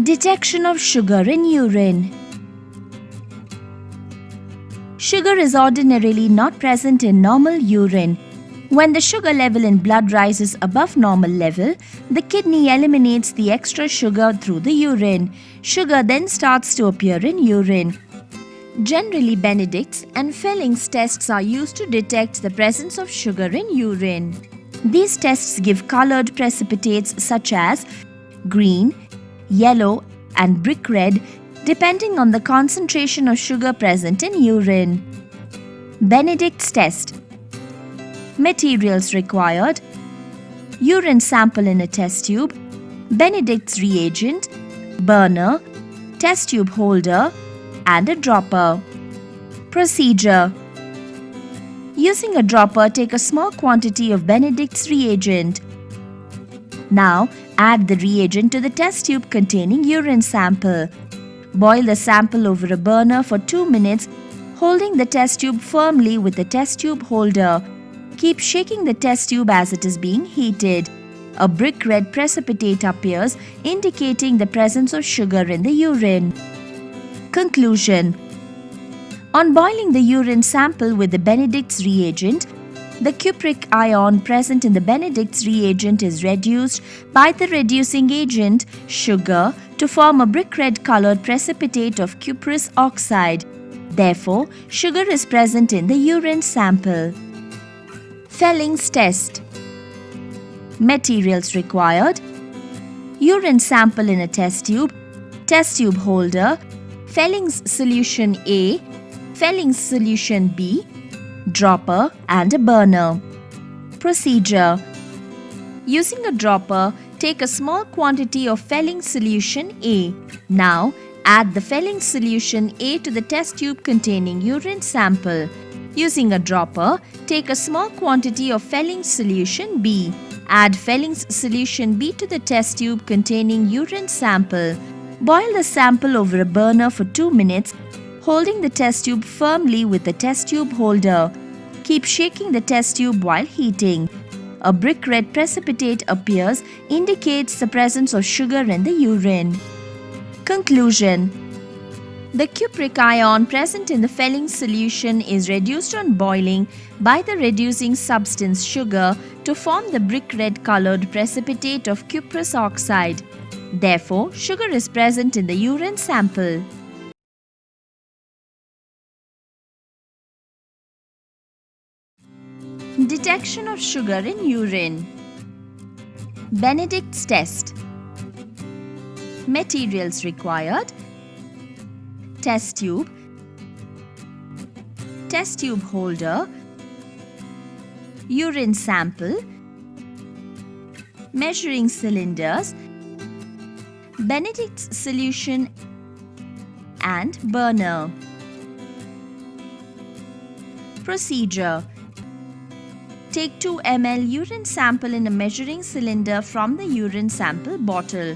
Detection of sugar in urine. Sugar is ordinarily not present in normal urine. When the sugar level in blood rises above normal level, the kidney eliminates the extra sugar through the urine. Sugar then starts to appear in urine. Generally, Benedict's and Felling's tests are used to detect the presence of sugar in urine. These tests give colored precipitates such as green, yellow, and brick red depending on the concentration of sugar present in urine. Benedict's test. Materials required: urine sample in a test tube, Benedict's reagent, burner, test tube holder, and a dropper. Procedure: using a dropper, take a small quantity of Benedict's reagent. Now, add the reagent to the test tube containing urine sample. Boil the sample over a burner for 2 minutes, holding the test tube firmly with the test tube holder. Keep shaking the test tube as it is being heated. A brick red precipitate appears, indicating the presence of sugar in the urine. Conclusion: on boiling the urine sample with the Benedict's reagent, the cupric ion present in the Benedict's reagent is reduced by the reducing agent, sugar, to form a brick red colored precipitate of cuprous oxide. Therefore, sugar is present in the urine sample. Felling's test. Materials required: urine sample in a test tube holder, Felling's solution A, Felling's solution B, dropper, and a burner. Procedure: using a dropper, take a small quantity of Felling's solution A. Now, add the Felling's solution A to the test tube containing urine sample. Using a dropper, take a small quantity of Felling's solution B. Add Felling's solution B to the test tube containing urine sample. Boil the sample over a burner for 2 minutes, holding the test tube firmly with the test tube holder. Keep shaking the test tube while heating. A brick red precipitate appears, indicates the presence of sugar in the urine. Conclusion: the cupric ion present in the Felling's solution is reduced on boiling by the reducing substance sugar to form the brick red colored precipitate of cuprous oxide. Therefore, sugar is present in the urine sample. Detection of sugar in urine. Benedict's test. Materials required: test tube holder, urine sample, measuring cylinders, Benedict's solution, and burner. Procedure: take 2 ml urine sample in a measuring cylinder from the urine sample bottle.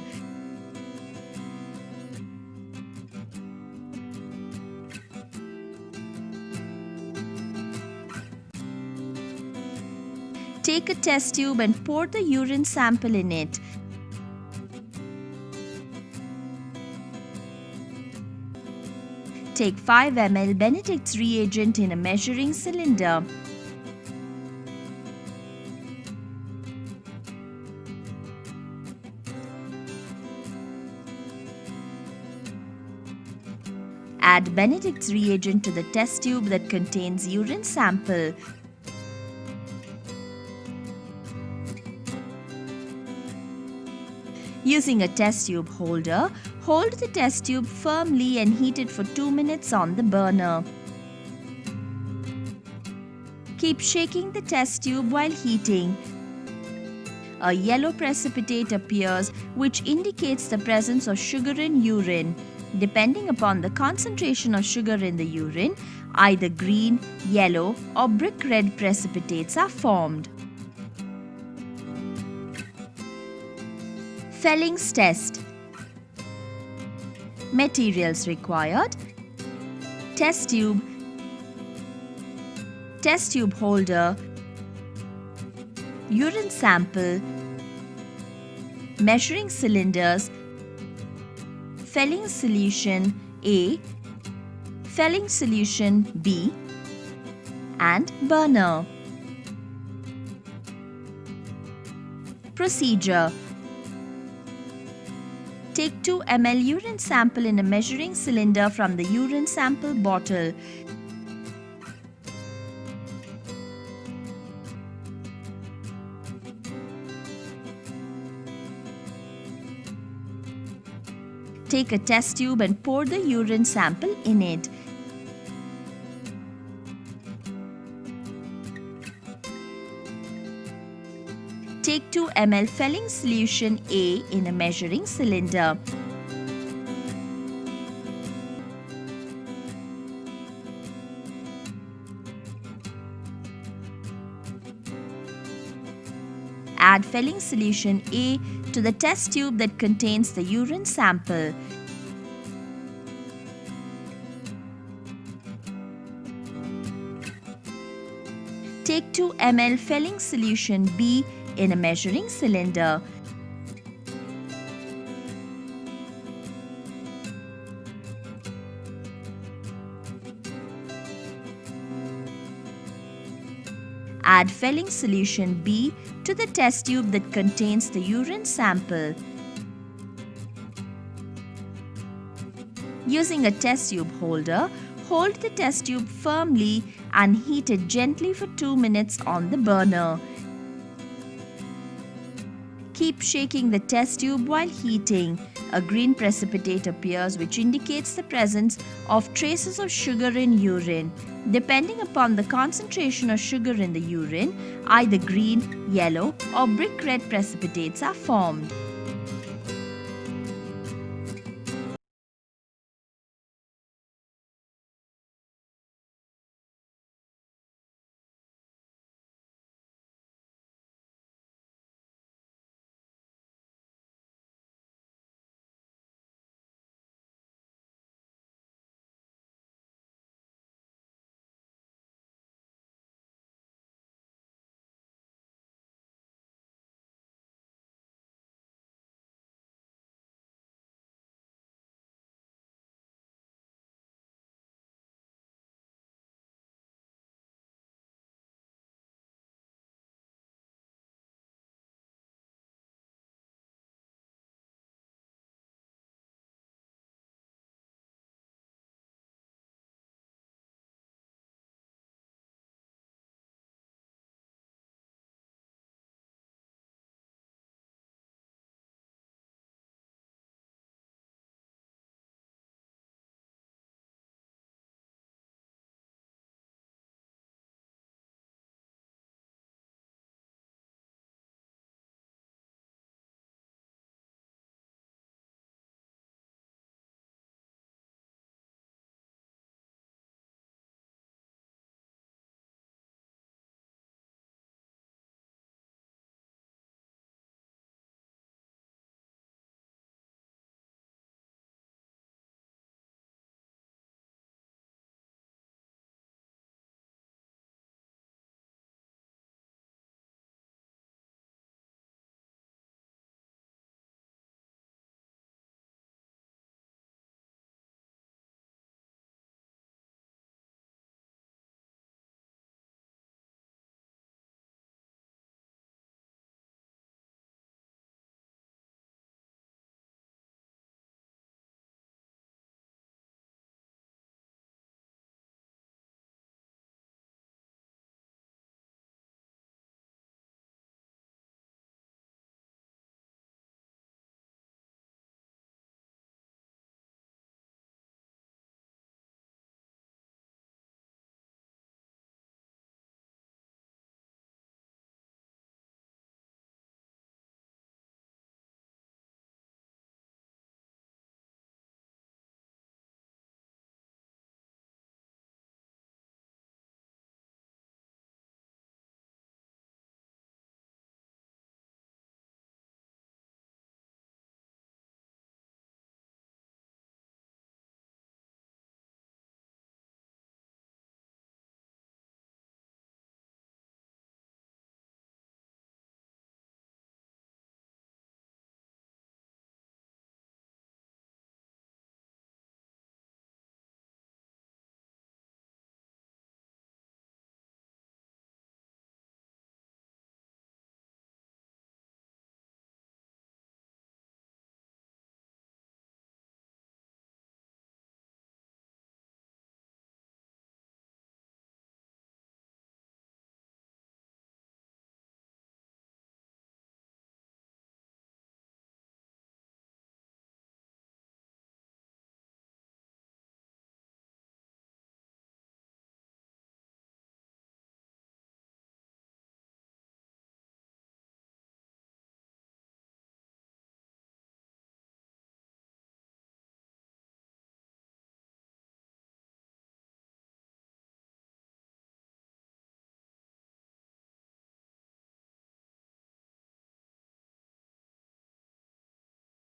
Take a test tube and pour the urine sample in it. Take 5 ml Benedict's reagent in a measuring cylinder. Add Benedict's reagent to the test tube that contains urine sample. Using a test tube holder, hold the test tube firmly and heat it for 2 minutes on the burner. Keep shaking the test tube while heating. A yellow precipitate appears, which indicates the presence of sugar in urine. Depending upon the concentration of sugar in the urine, either green, yellow, or brick red precipitates are formed. Felling's test. Materials required: test tube holder, urine sample, measuring cylinders, Felling solution A, Felling solution B, and burner. Procedure. Take 2 ml urine sample in a measuring cylinder from the urine sample bottle. Take a test tube and pour the urine sample in it. Take 2 ml Felling solution A in a measuring cylinder. Add Felling solution A to the test tube that contains the urine sample. Take 2 ml Felling solution B in a measuring cylinder. Add Felling solution B to the test tube that contains the urine sample. Using a test tube holder, hold the test tube firmly and heat it gently for 2 minutes on the burner. Keep shaking the test tube while heating. A green precipitate appears which indicates the presence of traces of sugar in urine. Depending upon the concentration of sugar in the urine, either green, yellow or brick red precipitates are formed.